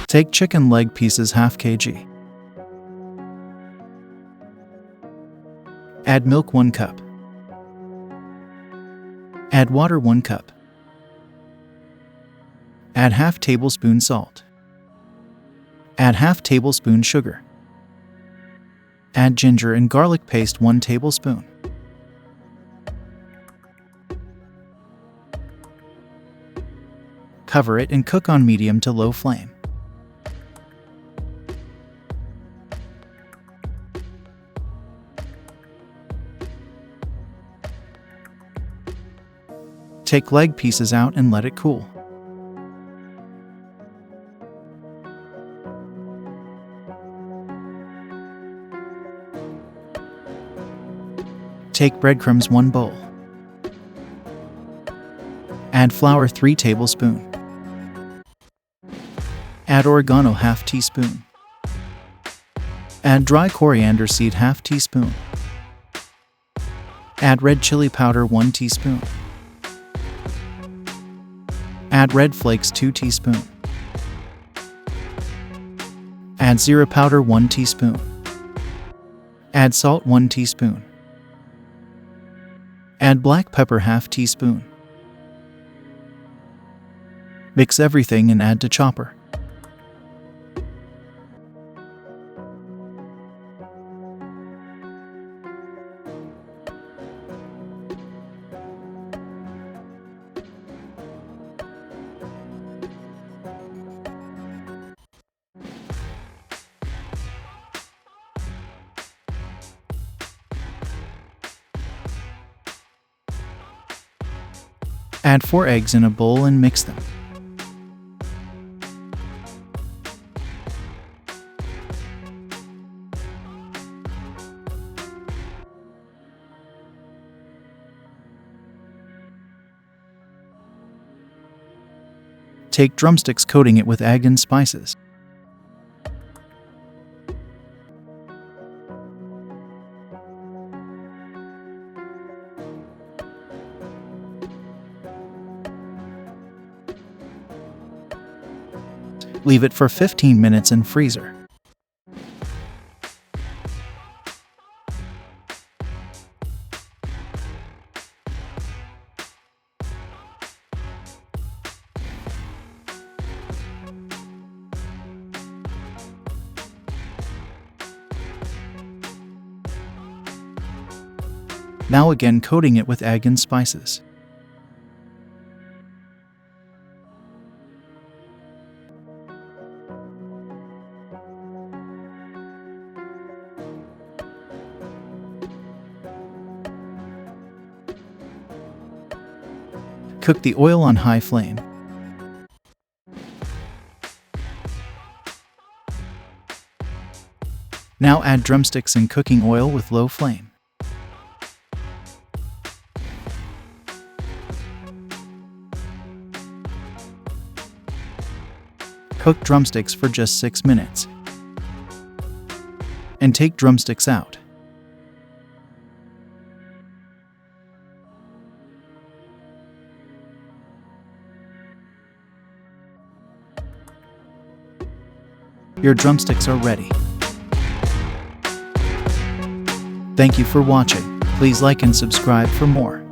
Take chicken leg pieces ½ kg. Add milk 1 cup. Add water 1 cup. Add ½ tablespoon salt. Add ½ tablespoon sugar. Add ginger and garlic paste 1 tablespoon. Cover it and cook on medium to low flame. Take leg pieces out and let it cool. Take breadcrumbs 1 bowl. Add flour 3 tablespoons. Add oregano ½ teaspoon. Add dry coriander seed ½ teaspoon. Add red chili powder 1 teaspoon. Add red flakes 2 teaspoon. Add zira powder 1 teaspoon. Add salt 1 teaspoon. Add black pepper ½ teaspoon. Mix everything and add to chopper. Add 4 eggs in a bowl and mix them. Take drumsticks, coating it with egg and spices. Leave it for 15 minutes in freezer. Now again coating it with egg and spices. Cook the oil on high flame. Now add drumsticks in cooking oil with low flame. Cook drumsticks for just 6 minutes. And take drumsticks out. Your drumsticks are ready. Thank you for watching. Please like and subscribe for more.